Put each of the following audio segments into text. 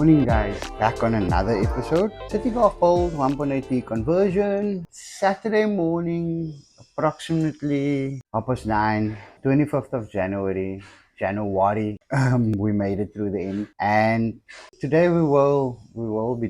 morning guys, back on another episode. Citi Golf 1.8T conversion. Saturday morning, approximately 9:30, 25th of January. We made it through the end, and today we will be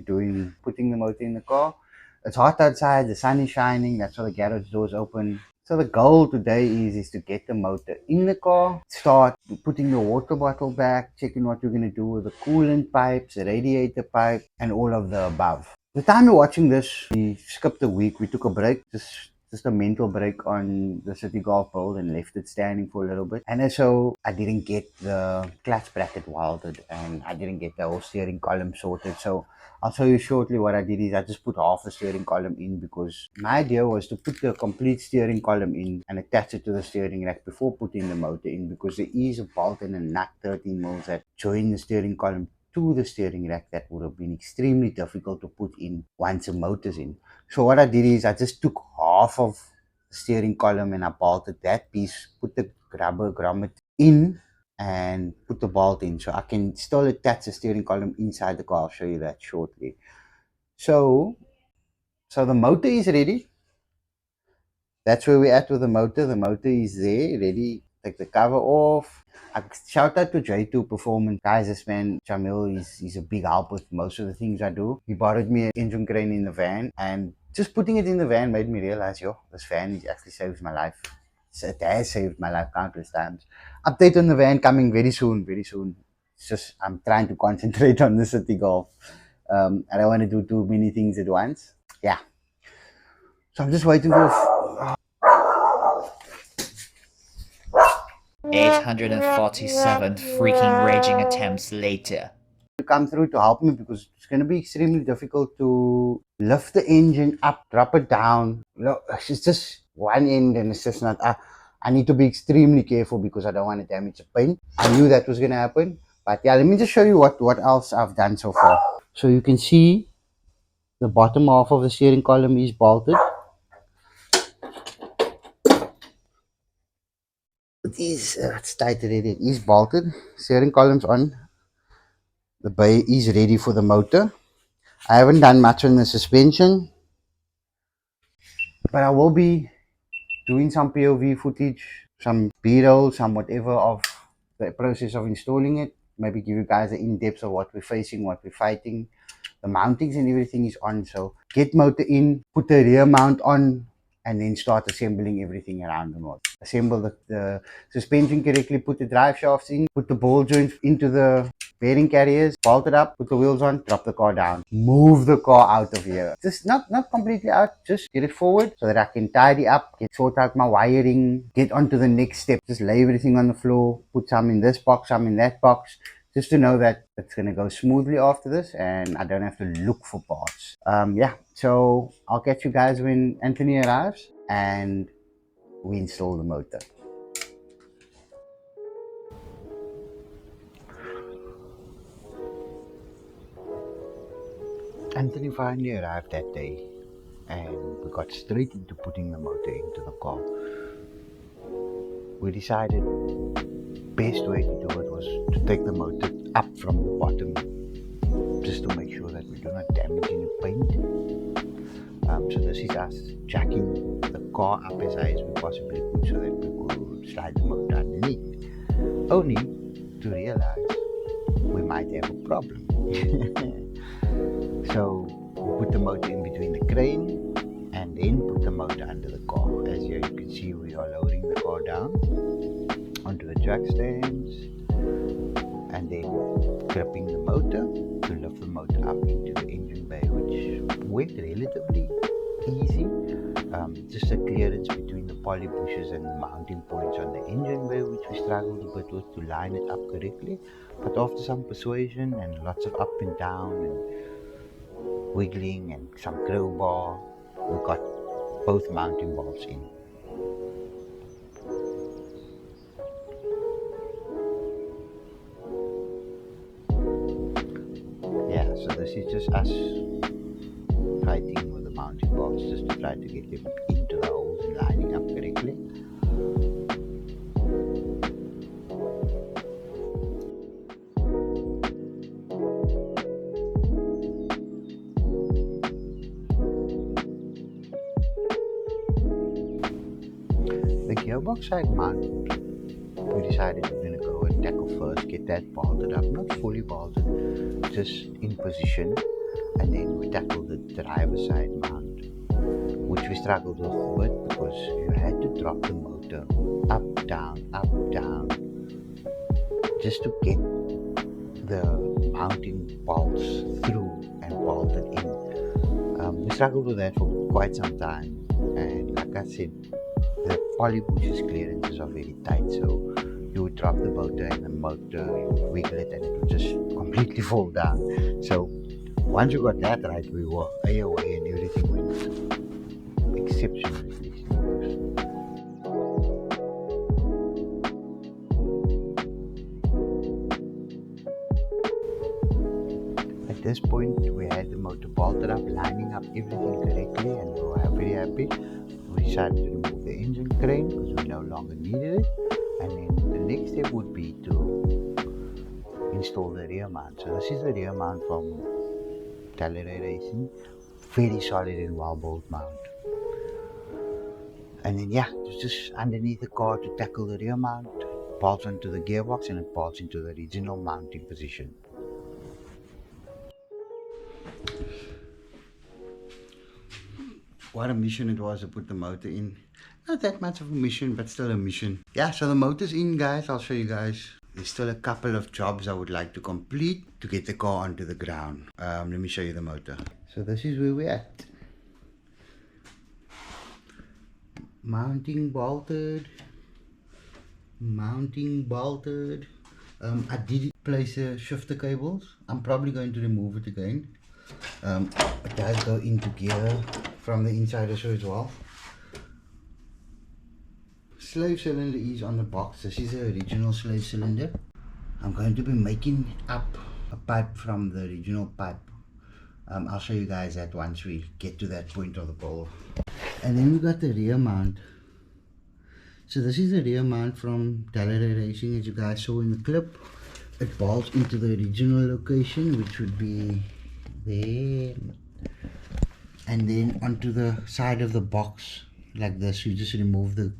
putting the motor in the car. It's hot outside, the sun is shining, that's why the garage doors open. So the goal today is to get the motor in the car, start putting the water bottle back, checking what we're going to do with the coolant pipes, the radiator pipe, and all of the above. The time you're watching this, we skipped a week, we took a break, just a mental break on the Citi Golf build and left it standing for a little bit. And so I didn't get the clutch bracket welded and I didn't get the whole steering column sorted. So I'll show you shortly what I did is I just put half the steering column in because my idea was to put the complete steering column in and attach it to the steering rack before putting the motor in, because there is a bolt and a nut 13 mils that join the steering column to the steering rack that would have been extremely difficult to put in once the motor's in. So what I did is I just took half of the steering column and I bolted that piece, put the rubber grommet in and put the bolt in, so I can still attach the steering column inside the car. I'll show you that shortly. So the motor is ready. That's where we're at with the motor. The motor is there, ready. Take the cover off. I shout out to J2 Performance. Guys, this man, Jamil, he's a big help with most of the things I do. He borrowed me an engine crane in the van, and just putting it in the van made me realize, this van actually saves my life. It has saved my life countless times. Update on the van coming very soon, very soon. It's just, I'm trying to concentrate on the Citi Golf. I don't want to do too many things at once. Yeah. So I'm just waiting for 847 freaking raging attempts later to come through to help me, because it's going to be extremely difficult to lift the engine up, drop it down. It's just one end and it's just not. I need to be extremely careful because I don't want to damage the paint. I knew that was going to happen, but yeah, let me just show you what else I've done so far. So you can see the bottom half of the steering column is bolted. It's tight already. It is bolted. Steering column's on. The bay is ready for the motor. I haven't done much on the suspension, but I will be doing some POV footage, some B-roll, some whatever of the process of installing it. Maybe give you guys an in-depth of what we're facing, what we're fighting. The mountings and everything is on, so get motor in, put the rear mount on, and then start assembling everything around the motor. Assemble the suspension correctly, put the drive shafts in, put the ball joints into the bearing carriers, bolt it up, put the wheels on, drop the car down, move the car out of here. Just not completely out, just get it forward so that I can tidy up, sort out my wiring, get onto the next step, just lay everything on the floor, put some in this box, some in that box, just to know that it's going to go smoothly after this and I don't have to look for parts. Yeah, so I'll catch you guys when Anthony arrives and we install the motor. Anthony finally arrived that day and we got straight into putting the motor into the car. We decided best way to do it was to take the motor up from the bottom, just to make sure that we do not damage any paint. So this is us jacking the car up as high as we possibly could so that we could slide the motor underneath, only to realize we might have a problem. So we put the motor in between the crane and then put the motor under the car. As you can see, we are lowering the car down onto the jack stands and then gripping the motor to lift the motor up into the engine bay, which went relatively easy. Just a clearance between the poly bushes and the mounting points on the engine bay, which we struggled a bit with to line it up correctly. But after some persuasion and lots of up and down and wiggling and some crowbar, we got both mounting bolts in. Yeah, so this is just us fighting with the mounting bolts just to try to get them into the holes and lining up correctly. gearbox side mount, we decided we're going to go and tackle first, get that bolted up, not fully bolted, just in position, and then we tackled the driver side mount, which we struggled with a bit because you had to drop the motor up, down, just to get the mounting bolts through and bolted in. We struggled with that for quite some time, and like I said, the poly bush's clearances are very tight, so you would drop the motor and the motor, you would wiggle it and it would just completely fall down. So once you got that right, we were away and everything went exceptionally smooth. At this point, we had the motor bolted up, lining up everything correctly, and we were very happy. We decided to remove the engine crane because we no longer needed it, and then the next step would be to install the rear mount. So this is the rear mount from Talleyrand Racing, very solid and well built mount. And then yeah, it's just underneath the car to tackle the rear mount, bolts onto the gearbox, and it bolts into the original mounting position. What a mission it was to put the motor in. Not that much of a mission, but still a mission. Yeah, so the motor's in, guys. I'll show you guys. There's still a couple of jobs I would like to complete to get the car onto the ground. Let me show you the motor. So this is where we're at. Mounting bolted. I did place the shifter cables. I'm probably going to remove it again. It does go into gear from the inside as well. Slave cylinder is on the box. This is the original slave cylinder. I'm going to be making up a pipe from the original pipe. I'll show you guys that once we get to that point of the bowl. And then we got the rear mount. So this is the rear mount from Talleyrand Racing, as you guys saw in the clip. It bolts into the original location, which would be there, and then onto the side of the box like this. You just remove the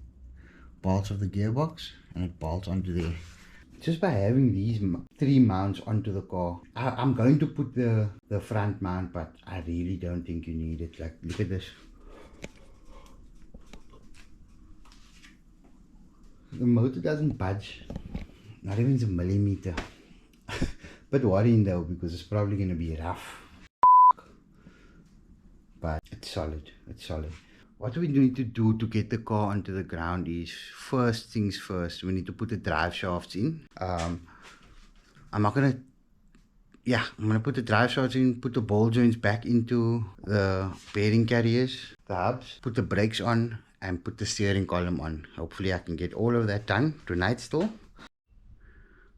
bolts of the gearbox and it bolts onto there. Just by having these three mounts onto the car, I'm going to put the front mount, but I really don't think you need it. Like, look at this. The motor doesn't budge, not even a millimeter. But worrying though, because it's probably going to be rough. But it's solid, it's solid. What we need to do to get the car onto the ground is, first things first, we need to put the drive shafts in. I'm gonna put the drive shafts in, put the ball joints back into the bearing carriers, the hubs, put the brakes on, and put the steering column on. Hopefully I can get all of that done tonight still.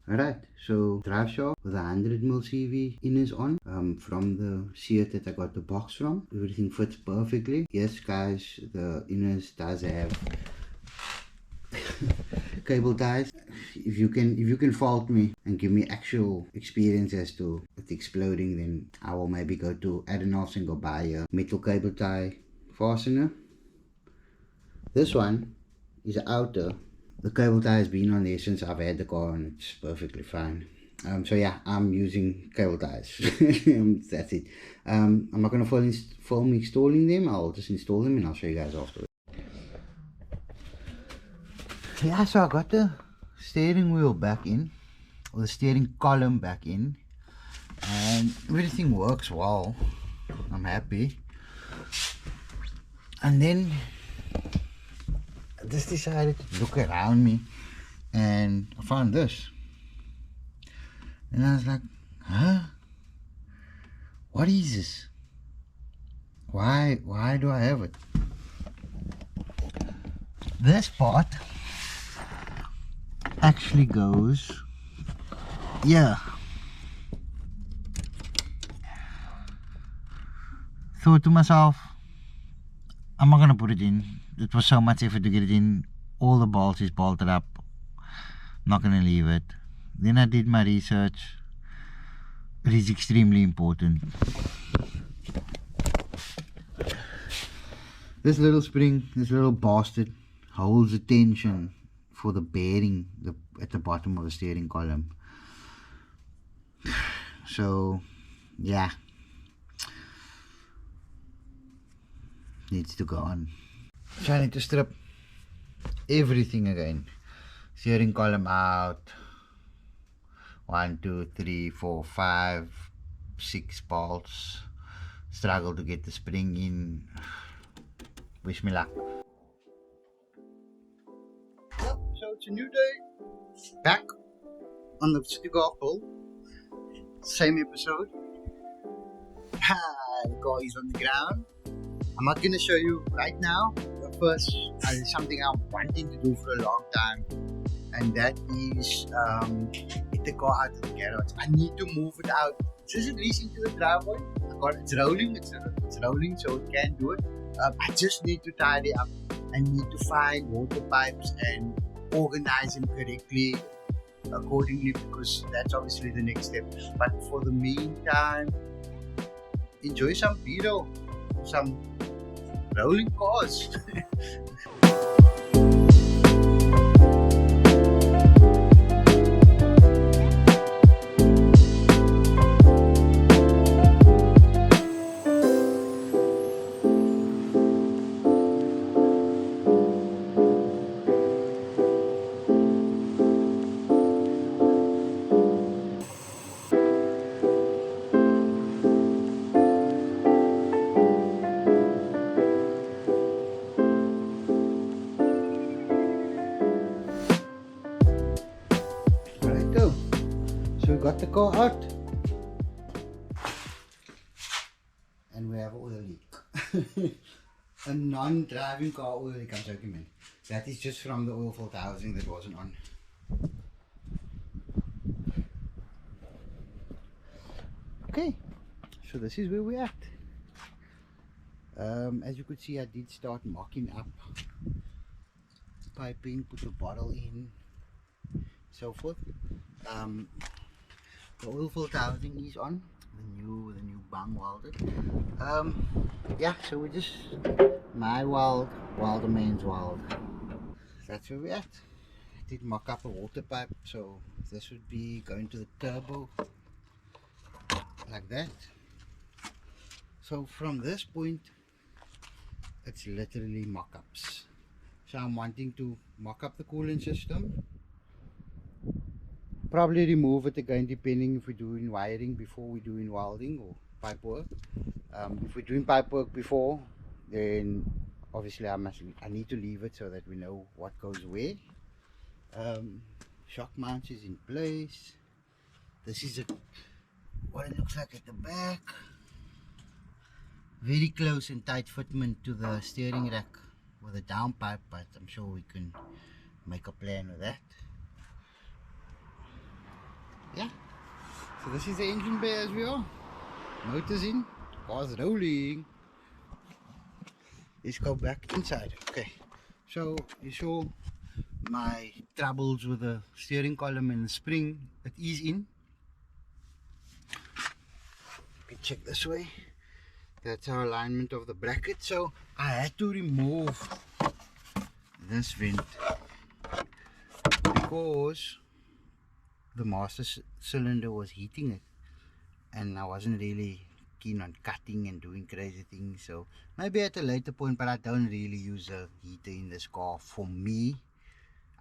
Alright, so drive shaft with a 100mm CV inners on, from the Seat that I got the box from. Everything fits perfectly. Yes guys, the inners does have cable ties. If you can fault me and give me actual experience as to it exploding, then I will maybe go to Adenoff's and go buy a metal cable tie fastener. This one is an outer. The cable tie has been on there since I've had the car and it's perfectly fine. So yeah, I'm using cable ties. That's it. I'm not going to film installing them. I'll just install them and I'll show you guys afterwards. Yeah, so I got the steering wheel back in, or the steering column back in, and everything works well. I'm happy. And then I just decided to look around me and I found this, and I was like, huh, what is this? Why do I have it? This part actually goes here. Thought to myself, I'm not gonna put it in. It was so much effort to get it in. All the bolts is bolted up. Not gonna leave it. Then I did my research. It is extremely important. This little spring, this little bastard, holds the tension for the bearing at the bottom of the steering column. So yeah, needs to go on. So I need to strip everything again. Steering column out. 1, 2, 3, 4, 5, 6 bolts. Struggle to get the spring in. Wish me luck. So it's a new day. Back on the Citi Golf hole. Same episode. The car is on the ground. I'm not going to show you right now. But first, it's something I'm wanting to do for a long time. And that is get the car out of the garage. I need to move it out. Just at least into the driveway. It's rolling. It's rolling, so it can do it. I just need to tidy up. I need to find water pipes and organize them correctly accordingly, because that's obviously the next step. But for the meantime, enjoy some video, some rolling cars. So we got the car out and we have an oil leak. A non-driving car oil leak, I'm joking, man. That is just from the oil filter housing that wasn't on. Okay, so this is where we're at. As you could see, I did start mocking up piping, put the bottle in, so forth. The oil filter housing is on, the new bung welded. Yeah, so we just my weld, the man's weld. That's where we're at. I did mock up a water pipe, so this would be going to the turbo like that. So from this point, it's literally mock-ups. So I'm wanting to mock up the cooling system. Probably remove it again depending if we're doing wiring before we're doing welding or pipe work. If we're doing pipe work before, then obviously I need to leave it so that we know what goes where. Shock mount is in place. This is what it looks like at the back. Very close and tight fitment to the steering rack with a down pipe, but I'm sure we can make a plan with that. Yeah, so this is the engine bay as we are. Motors in, cars rolling. Let's go back inside. Okay, so you saw my troubles with the steering column and the spring. It is in. You can check this way. That's our alignment of the bracket. So I had to remove this vent because the master cylinder was heating it, and I wasn't really keen on cutting and doing crazy things. So maybe at a later point, but I don't really use a heater in this car. For me,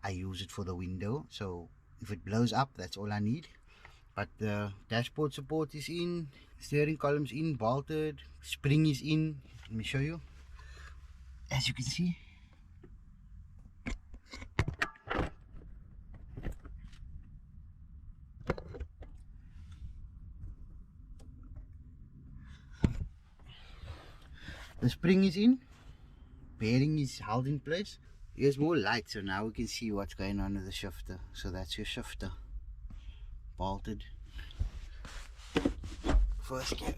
I use it for the window, so if it blows up, that's all I need. But the dashboard support is in, steering column's in, bolted, spring is in. Let me show you. As you can see, the spring is in, bearing is held in place. Here's more light, so now we can see what's going on with the shifter. So that's your shifter, bolted. First gear,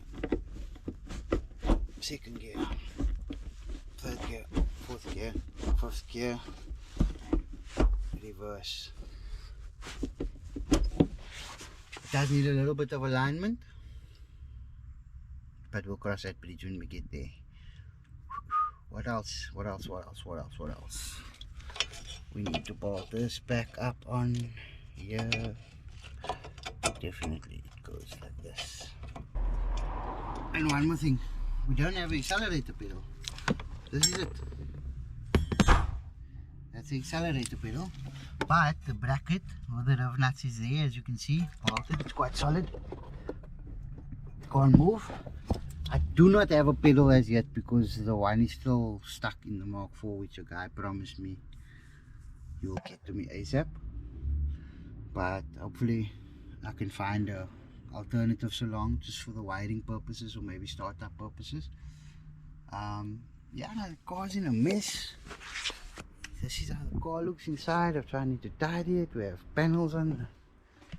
second gear, third gear, fourth gear, fifth gear, reverse. It does need a little bit of alignment, but we'll cross that bridge when we get there. What else? What else? What else? What else? What else? we need to bolt this back up on here. Definitely it goes like this. And one more thing, we don't have an accelerator pedal. This is it. That's the accelerator pedal. But the bracket with the rev nuts is there, as you can see, bolted. It's quite solid. Can't move. I do not have a pedal as yet because the one is still stuck in the Mark IV, which a guy promised me you'll get to me ASAP. But hopefully I can find a alternative so long, just for the wiring purposes or maybe startup purposes. Yeah, the car's in a mess. This is how the car looks inside. I'm trying to tidy it. We have panels on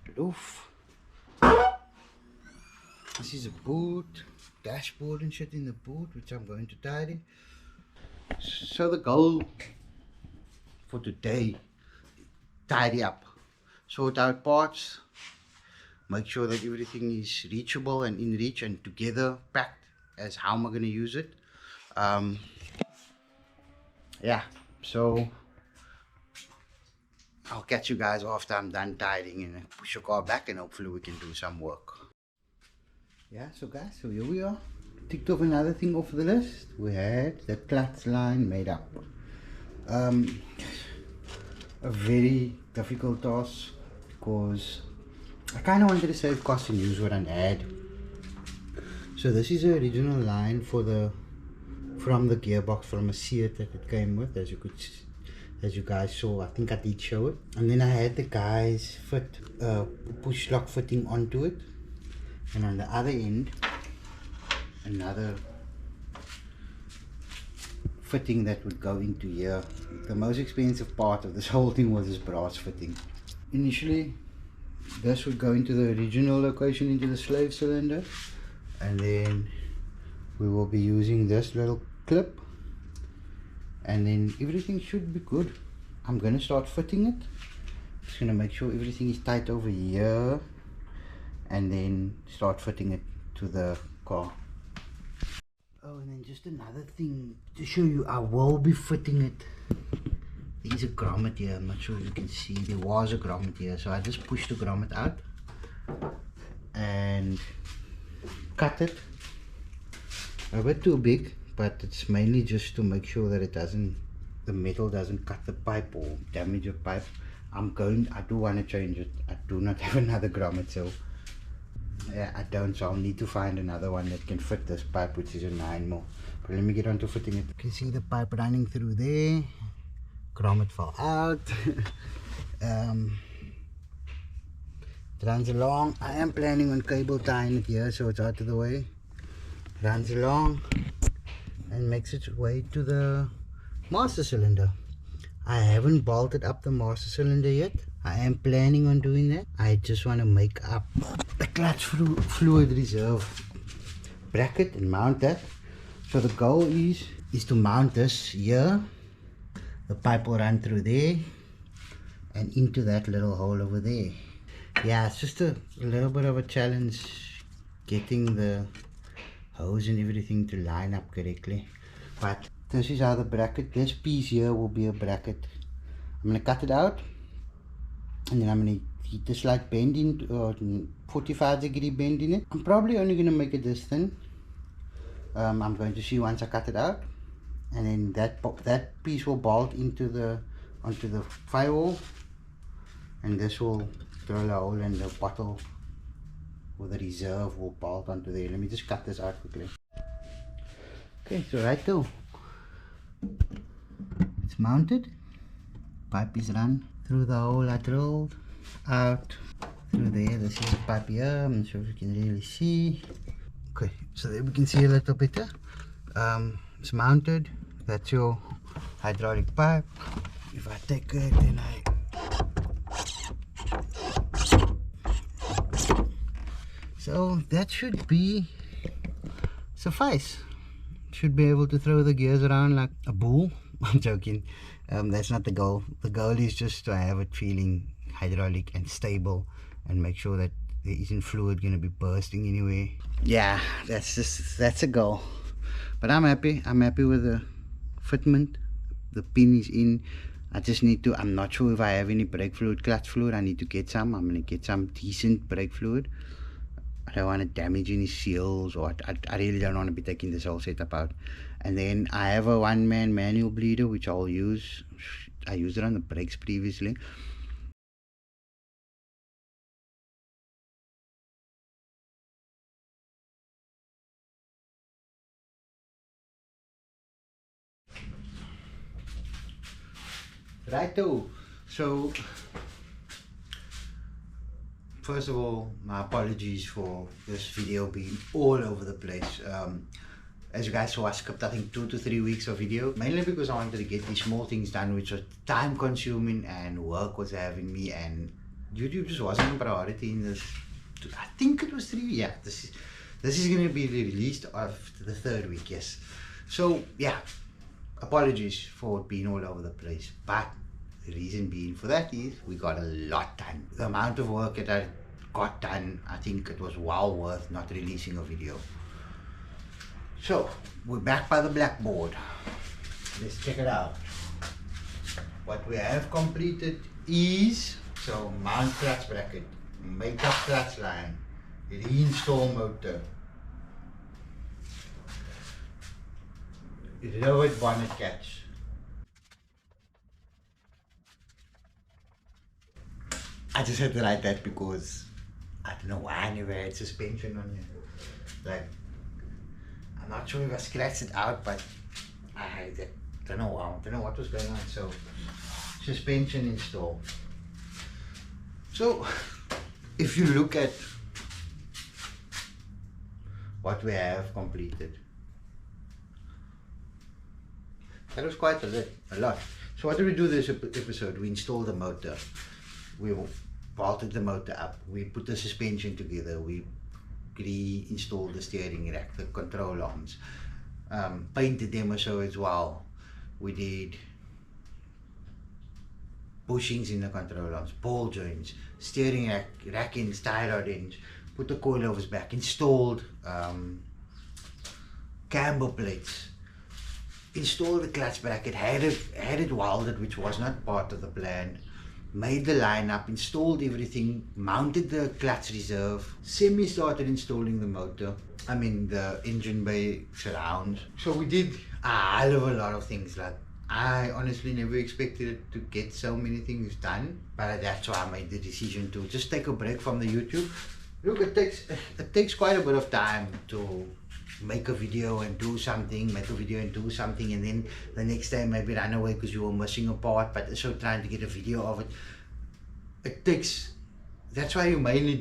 the roof. This is a boot, dashboard and shit in the boot, which I'm going to tidy. So the goal for today, tidy up, sort out parts, make sure that everything is reachable and in reach and together packed as how am I going to use it. Yeah, so I'll catch you guys after I'm done tidying and push the car back, and hopefully we can do some work. Yeah, so guys, so here we are. Ticked off another thing off the list. We had the clutch line made up. A very difficult task because I kind of wanted to save cost and use what I had. So this is the original line for from the gearbox, from a Seat that it came with, as you guys saw. I think I did show it. And then I had the guys fit push lock fitting onto it, and on the other end another fitting that would go into here. The most expensive part of this whole thing was this brass fitting. Initially this would go into the original location, into the slave cylinder, and then we will be using this little clip, and then everything should be good. I'm going to start fitting it. Just going to make sure everything is tight over here, and then start fitting it to the car. Oh, and then just another thing to show you, I will be fitting it. There's a grommet here, I'm not sure if you can see, there was a grommet here, so I just pushed the grommet out and cut it. A bit too big, but it's mainly just to make sure that the metal doesn't cut the pipe or damage the pipe. I do want to change it. I do not have another grommet, so yeah, I don't, so I'll need to find another one that can fit this pipe, which is a 9mm. But let me get on to fitting it. You can see the pipe running through there. Grommet fell out. It runs along. I am planning on cable tying it here so it's out of the way. Runs along and makes its way to the master cylinder. I haven't bolted up the master cylinder yet. I am planning on doing that. I just want to make up the clutch fluid reserve bracket and mount that. So the goal is to mount this here. The pipe will run through there and into that little hole over there. Yeah, it's just a little bit of a challenge getting the hose and everything to line up correctly. But this is how the bracket, this piece here will be a bracket. I'm going to cut it out, and then I'm going to heat a slight bend in, 45-degree bend in it. I'm probably only going to make it this thin. I'm going to see once I cut it out, and then that piece will bolt onto the firewall, and this will drill a hole, and the bottle or the reserve will bolt onto there. Let me just cut this out quickly. Okay, so right though, it's mounted. Pipe is run through the hole I drilled out through there. This is the pipe here. I'm not sure if you can really see. Okay, so there we can see a little better. It's mounted. That's your hydraulic pipe. If I take it, then so that should be suffice. Should be able to throw the gears around like a bull. I'm joking. That's not the goal. The goal is just to have it feeling hydraulic and stable, and make sure that there isn't fluid going to be bursting anywhere. Yeah, that's a goal. But I'm happy with the fitment. The pin is in. I just need to, I'm not sure if I have any brake fluid, clutch fluid. I need to get some. I'm going to get some decent brake fluid. I don't want to damage any seals, or I really don't want to be taking this whole setup out. And then I have a one-man manual bleeder, which I'll use. I used it on the brakes previously. Righto. So first of all, my apologies for this video being all over the place. As you guys saw, I skipped I think 2 to 3 weeks of video, mainly because I wanted to get these small things done, which was time consuming and work was having me, and YouTube just wasn't a priority in this. I think it was 3, yeah, this is going to be released after the 3rd week, yes. So yeah, apologies for it being all over the place, but the reason being for that is we got a lot done. The amount of work that I got done, I think it was well worth not releasing a video. So we're back by the blackboard. Let's check it out. What we have completed is, so mount clutch bracket, make up clutch line, reinstall motor, lowered bonnet catch. I just had to write that because I don't know why I never had suspension on here. Like, I'm not sure if I scratched it out, but I don't know what was going on. So suspension install. So if you look at what we have completed, that was quite a lot. So what did we do this episode? We installed the motor. We bolted the motor up. We put the suspension together. We reinstalled the steering rack, the control arms, painted them so as well. We did bushings in the control arms, ball joints, steering rack ends, tie rod ends, put the coilovers back, installed camber plates, installed the clutch bracket, had it welded, which was not part of the plan, made the line up, installed everything, mounted the clutch reserve, started installing the motor, the engine bay surrounds. So we did a hell of a lot of things. Like, I honestly never expected it to get so many things done, but that's why I made the decision to just take a break from the YouTube. Look, it takes quite a bit of time to make a video and do something, and then the next day maybe run away because you were missing a part, but also trying to get a video of it. That's why you mainly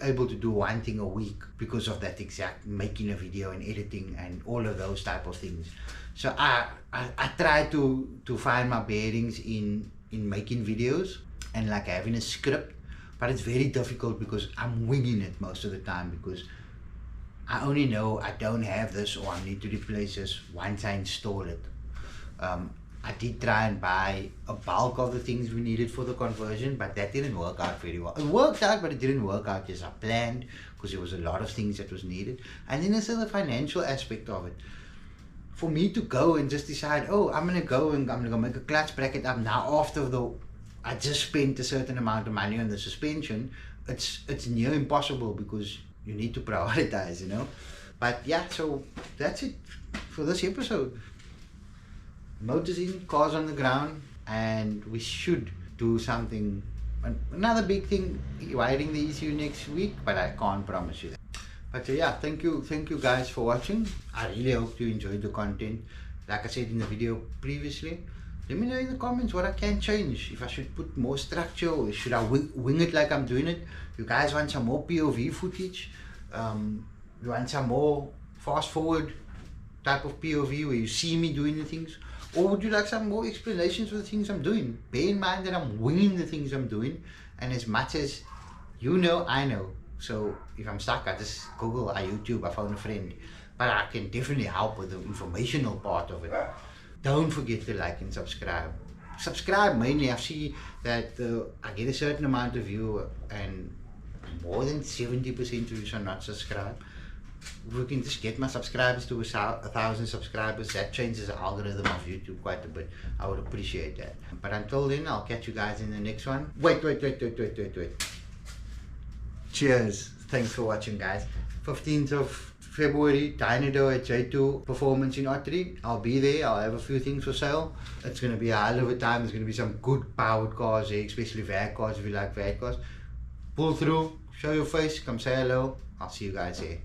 able to do one thing a week, because of that exact making a video and editing and all of those type of things. So I try to find my bearings in making videos and like having a script, but it's very difficult because I'm winging it most of the time, because I only know I don't have this or I need to replace this once I install it. I did try and buy a bulk of the things we needed for the conversion, but that didn't work out very well. It worked out, but it didn't work out as I planned, because there was a lot of things that was needed. And then there's the financial aspect of it. For me to go and just decide, oh, I'm gonna go make a clutch bracket up now after I just spent a certain amount of money on the suspension, it's near impossible, because you need to prioritize, But yeah, so that's it for this episode. Motors in, cars on the ground, and we should do something, another big thing, wiring the ECU next week, but I can't promise you that. But yeah, thank you guys for watching. I really hope you enjoyed the content. Like I said in the video previously, let me know in the comments what I can change, if I should put more structure, or should I wing it like I'm doing it. You guys want some more POV footage? You want some more fast forward type of POV where you see me doing the things? Or would you like some more explanations for the things I'm doing? Bear in mind that I'm winging the things I'm doing, and as much as you know, I know. So if I'm stuck, I just Google, I YouTube, I phone a friend. But I can definitely help with the informational part of it. Don't forget to like and subscribe. Subscribe mainly. I see that I get a certain amount of view, and more than 70% of you are not subscribed. if we can just get my subscribers to 1,000 subscribers, that changes the algorithm of YouTube quite a bit. I would appreciate that. But until then, I'll catch you guys in the next one. Wait. Cheers. Thanks for watching, guys. 15th of February, Dynado at J2 Performance in Ottery. I'll be there. I'll have a few things for sale. It's going to be a hell of a time. There's going to be some good powered cars there, especially VAG cars if you like VAG cars. Pull through, show your face, come say hello. I'll see you guys here.